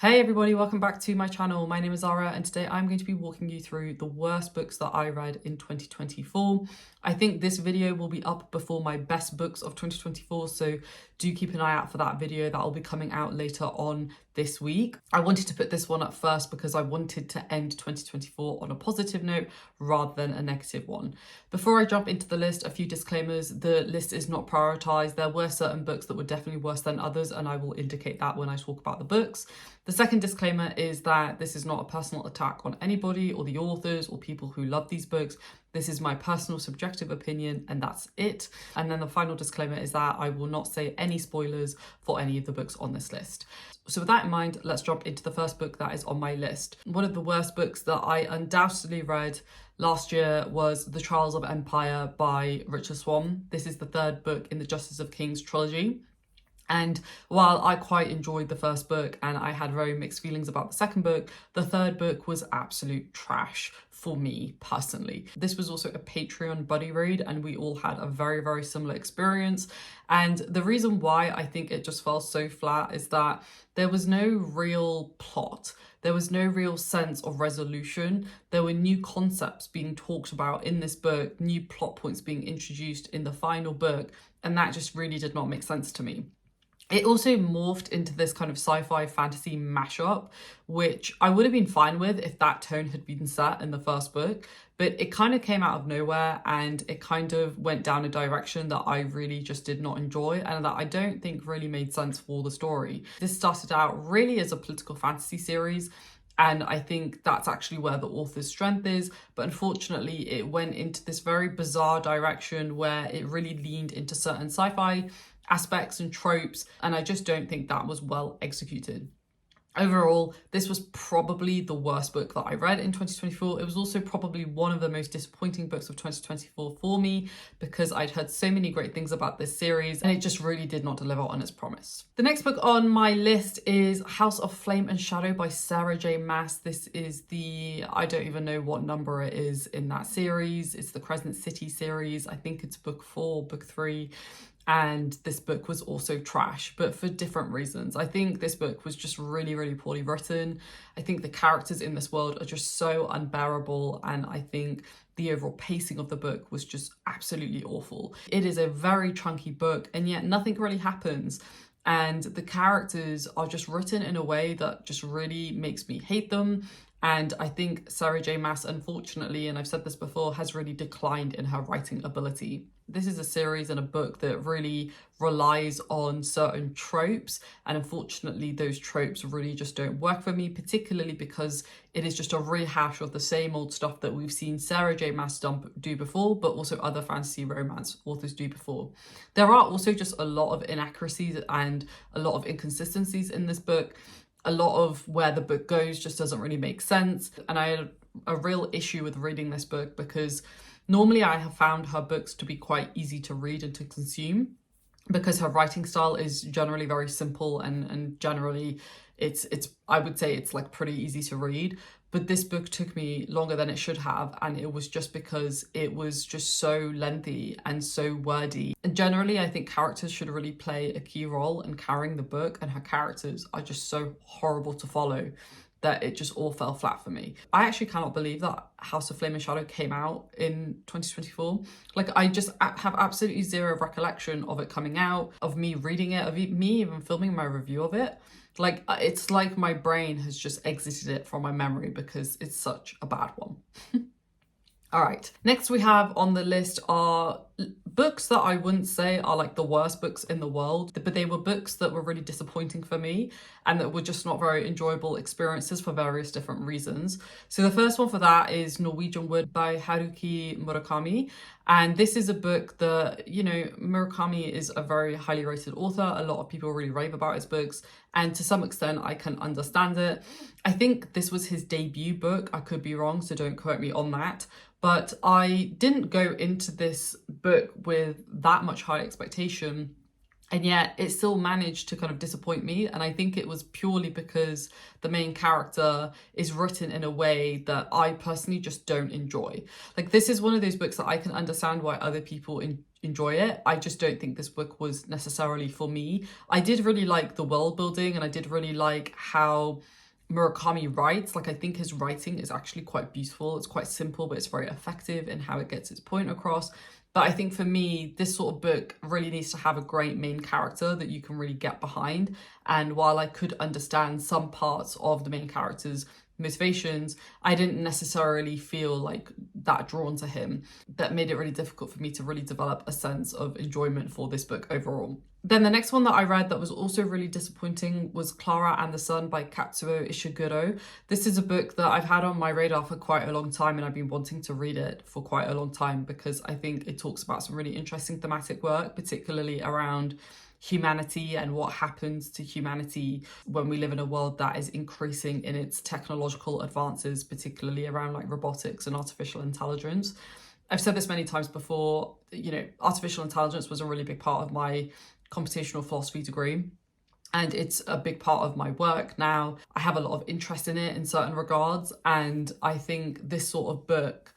Hey everybody, welcome back to my channel. My name is Clara and today I'm going to be walking you through the worst books that I read in 2024. I think this video will be up before my best books of 2024, so do keep an eye out for that video. That will be coming out later on this week. I wanted to put this one up first because I wanted to end 2024 on a positive note rather than a negative one. Before I jump into the list, a few disclaimers. The list is not prioritized. There were certain books that were definitely worse than others, and I will indicate that when I talk about the books. The second disclaimer is that this is not a personal attack on anybody or the authors or people who love these books. This is my personal subjective opinion and that's it. And then the final disclaimer is that I will not say any spoilers for any of the books on this list. So with that in mind, let's jump into the first book that is on my list. One of the worst books that I undoubtedly read last year was The Trials of Empire by Richard Swan. This is the third book in the Justice of Kings trilogy. And while I quite enjoyed the first book and I had very mixed feelings about the second book, the third book was absolute trash for me personally. This was also a Patreon buddy read and we all had a very, very similar experience. And the reason why I think it just fell so flat is that there was no real plot. There was no real sense of resolution. There were new concepts being talked about in this book, new plot points being introduced in the final book, and that just really did not make sense to me. It also morphed into this kind of sci-fi fantasy mashup, which I would have been fine with if that tone had been set in the first book, but it kind of came out of nowhere and it kind of went down a direction that I really just did not enjoy and that I don't think really made sense for the story. This started out really as a political fantasy series, and I think that's actually where the author's strength is. But unfortunately, it went into this very bizarre direction where it really leaned into certain sci-fi aspects and tropes, and I just don't think that was well executed. Overall, this was probably the worst book that I read in 2024. It was also probably one of the most disappointing books of 2024 for me because I'd heard so many great things about this series and it just really did not deliver on its promise. The next book on my list is House of Flame and Shadow by Sarah J. Maas. This is I don't even know what number it is in that series. It's the Crescent City series. I think it's book 4, book 3. And this book was also trash, but for different reasons. I think this book was just really, really poorly written. I think the characters in this world are just so unbearable, and I think the overall pacing of the book was just absolutely awful. It is a very chunky book, and yet nothing really happens. And the characters are just written in a way that just really makes me hate them. And I think Sarah J. Maas, unfortunately, and I've said this before, has really declined in her writing ability. This is a series and a book that really relies on certain tropes, and unfortunately those tropes really just don't work for me, particularly because it is just a rehash of the same old stuff that we've seen Sarah J. Maas do before, but also other fantasy romance authors do before. There are also just a lot of inaccuracies and a lot of inconsistencies in this book. A lot of where the book goes just doesn't really make sense, and I had a real issue with reading this book because normally I have found her books to be quite easy to read and to consume because her writing style is generally very simple and generally it's I would say it's like pretty easy to read. But this book took me longer than it should have, and it was just because it was just so lengthy and so wordy. And generally, I think characters should really play a key role in carrying the book, and her characters are just so horrible to follow that it just all fell flat for me. I actually cannot believe that House of Flame and Shadow came out in 2024. Like, I just have absolutely zero recollection of it coming out, of me reading it, of me even filming my review of it. Like, it's like my brain has just exited it from my memory because it's such a bad one. All right, next we have on the list are books that I wouldn't say are like the worst books in the world, but they were books that were really disappointing for me and that were just not very enjoyable experiences for various different reasons. So the first one for that is Norwegian Word by Haruki Murakami. And this is a book that, you know, Murakami is a very highly rated author. A lot of people really rave about his books, and to some extent I can understand it. I think this was his debut book. I could be wrong, so don't quote me on that. But I didn't go into this book with that much high expectation. And yet it still managed to kind of disappoint me. And I think it was purely because the main character is written in a way that I personally just don't enjoy. Like, this is one of those books that I can understand why other people enjoy it. I just don't think this book was necessarily for me. I did really like the world building, and I did really like how Murakami writes. Like, I think his writing is actually quite beautiful. It's quite simple, but it's very effective in how it gets its point across. But I think for me, this sort of book really needs to have a great main character that you can really get behind. And while I could understand some parts of the main character's motivations, I didn't necessarily feel like that drawn to him. That made it really difficult for me to really develop a sense of enjoyment for this book overall. Then the next one that I read that was also really disappointing was Clara and the Sun by Katsuo Ishiguro. This is a book that I've had on my radar for quite a long time, and I've been wanting to read it for quite a long time because I think it talks about some really interesting thematic work, particularly around humanity and what happens to humanity when we live in a world that is increasing in its technological advances, particularly around like robotics and artificial intelligence. I've said this many times before, you know, artificial intelligence was a really big part of my computational philosophy degree, and it's a big part of my work now. I have a lot of interest in it in certain regards, and I think this sort of book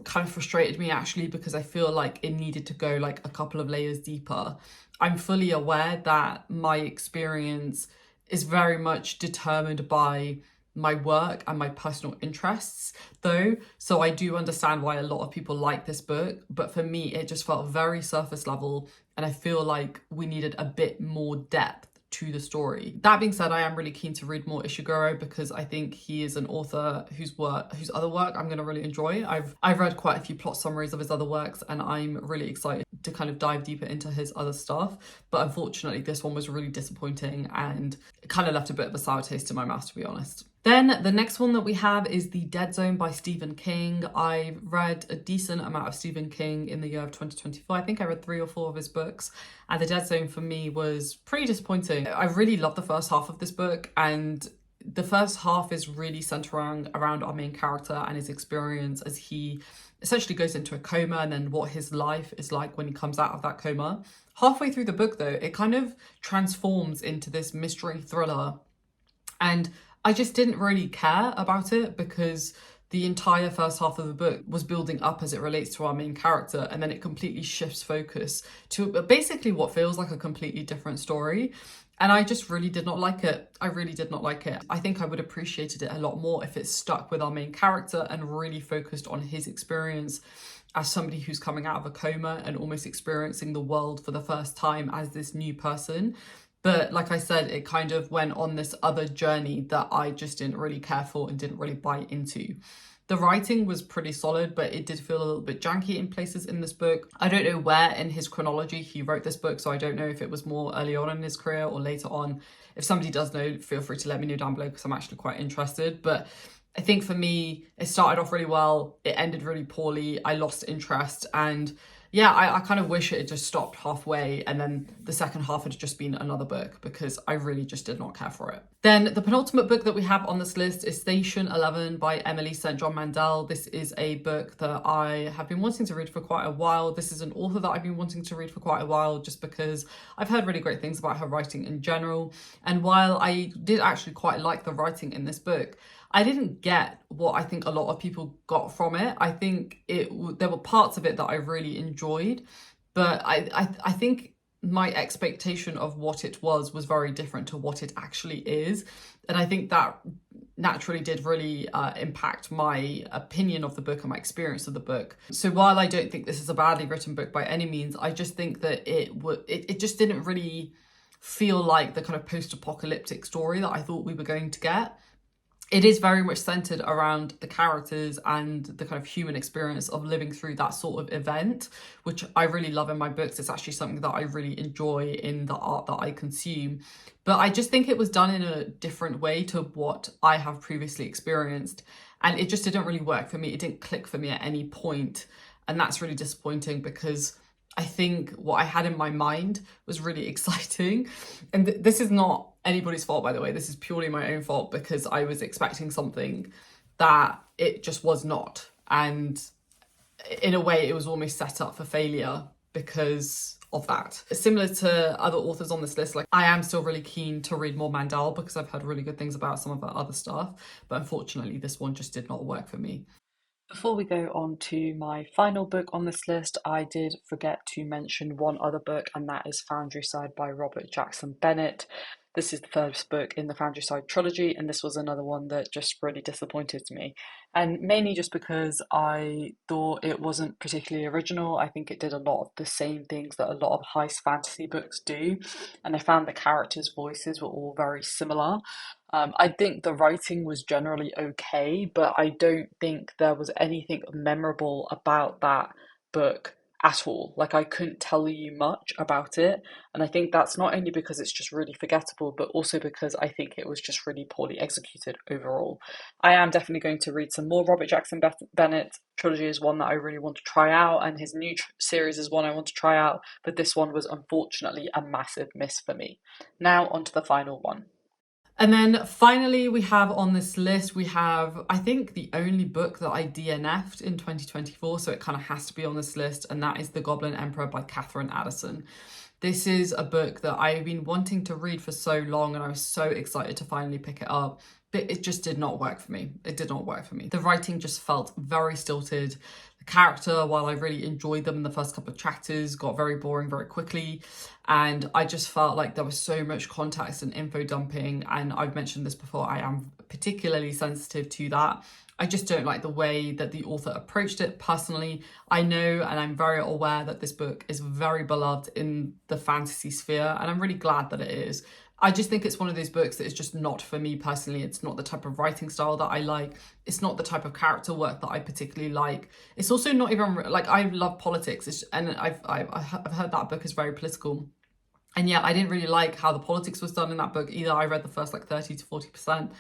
kind of frustrated me actually because I feel like it needed to go like a couple of layers deeper. I'm fully aware that my experience is very much determined by my work and my personal interests though, so I do understand why a lot of people like this book, but for me it just felt very surface level, and I feel like we needed a bit more depth to the story. That being said, I am really keen to read more Ishiguro because I think he is an author whose other work I'm going to really enjoy. I've read quite a few plot summaries of his other works, and I'm really excited to kind of dive deeper into his other stuff. But unfortunately, this one was really disappointing and it kind of left a bit of a sour taste in my mouth, to be honest. Then the next one that we have is The Dead Zone by Stephen King. I read a decent amount of Stephen King in the year of 2024. I think I read 3 or 4 of his books, and The Dead Zone for me was pretty disappointing. I really loved the first half of this book, and the first half is really centered around our main character and his experience as he essentially goes into a coma, and then what his life is like when he comes out of that coma. Halfway through the book though, it kind of transforms into this mystery thriller, and I just didn't really care about it because the entire first half of the book was building up as it relates to our main character, and then it completely shifts focus to basically what feels like a completely different story. And I just really did not like it. I really did not like it. I think I would have appreciated it a lot more if it stuck with our main character and really focused on his experience as somebody who's coming out of a coma and almost experiencing the world for the first time as this new person. But like I said, it kind of went on this other journey that I just didn't really care for and didn't really buy into. The writing was pretty solid, but it did feel a little bit janky in places in this book. I don't know where in his chronology he wrote this book, so I don't know if it was more early on in his career or later on. If somebody does know, feel free to let me know down below because I'm actually quite interested. But I think for me, it started off really well, it ended really poorly, I lost interest, and yeah, I kind of wish it had just stopped halfway and then the second half had just been another book because I really just did not care for it. Then the penultimate book that we have on this list is Station 11 by Emily St. John Mandel. This is a book that I have been wanting to read for quite a while. This is an author that I've been wanting to read for quite a while just because I've heard really great things about her writing in general. And while I did actually quite like the writing in this book, I didn't get what I think a lot of people got from it. I think there were parts of it that I really enjoyed, but I think my expectation of what it was very different to what it actually is. And I think that naturally did really impact my opinion of the book and my experience of the book. So while I don't think this is a badly written book by any means, I just think that it just didn't really feel like the kind of post-apocalyptic story that I thought we were going to get. It is very much centered around the characters and the kind of human experience of living through that sort of event, which I really love in my books. It's actually something that I really enjoy in the art that I consume. But I just think it was done in a different way to what I have previously experienced. And it just didn't really work for me. It didn't click for me at any point. And that's really disappointing because I think what I had in my mind was really exciting. And this is not anybody's fault, by the way. This is purely my own fault because I was expecting something that it just was not. And in a way, it was almost set up for failure because of that. Similar to other authors on this list, like I am still really keen to read more Mandel because I've heard really good things about some of her other stuff, but unfortunately this one just did not work for me. Before we go on to my final book on this list, I did forget to mention one other book, and that is Foundry Side by Robert Jackson Bennett. This is the first book in the Foundry Side trilogy, and this was another one that just really disappointed me. And mainly just because I thought it wasn't particularly original. I think it did a lot of the same things that a lot of heist fantasy books do, and I found the characters' voices were all very similar. I think the writing was generally okay, but I don't think there was anything memorable about that book at all. Like, I couldn't tell you much about it. And I think that's not only because it's just really forgettable, but also because I think it was just really poorly executed overall. I am definitely going to read some more Robert Jackson Bennett. Trilogy is one that I really want to try out, and his new series is one I want to try out, but this one was unfortunately a massive miss for me. Now, on to the final one. And then finally, we have on this list, we have, I think, the only book that I DNF'd in 2024, so it kind of has to be on this list, and that is The Goblin Emperor by Catherine Addison. This is a book that I've been wanting to read for so long, and I was so excited to finally pick it up, but it just did not work for me. It did not work for me. The writing just felt very stilted. The character, while I really enjoyed them in the first couple of chapters, got very boring very quickly. And I just felt like there was so much context and info dumping. And I've mentioned this before, I am particularly sensitive to that. I just don't like the way that the author approached it personally. I know and I'm very aware that this book is very beloved in the fantasy sphere, and I'm really glad that it is. I just think it's one of those books that is just not for me personally. It's not the type of writing style that I like. It's not the type of character work that I particularly like. It's also not even, like, I love politics, and I've heard that book is very political. And yeah, I didn't really like how the politics was done in that book either. I read the first like 30 to 40%.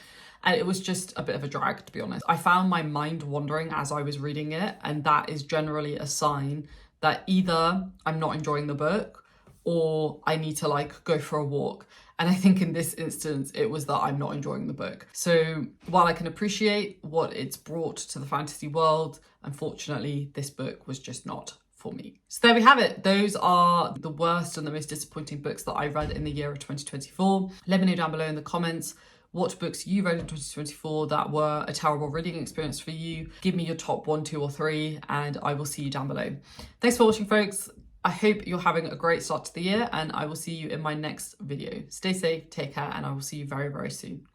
And it was just a bit of a drag, to be honest. I found my mind wandering as I was reading it. And that is generally a sign that either I'm not enjoying the book or I need to like go for a walk. And I think in this instance, it was that I'm not enjoying the book. So while I can appreciate what it's brought to the fantasy world, unfortunately, this book was just not for me. So there we have it. Those are the worst and the most disappointing books that I read in the year of 2024. Let me know down below in the comments what books you read in 2024 that were a terrible reading experience for you. Give me your top 1, 2, or 3, and I will see you down below. Thanks for watching, folks. I hope you're having a great start to the year, and I will see you in my next video. Stay safe, take care, and I will see you very, very soon.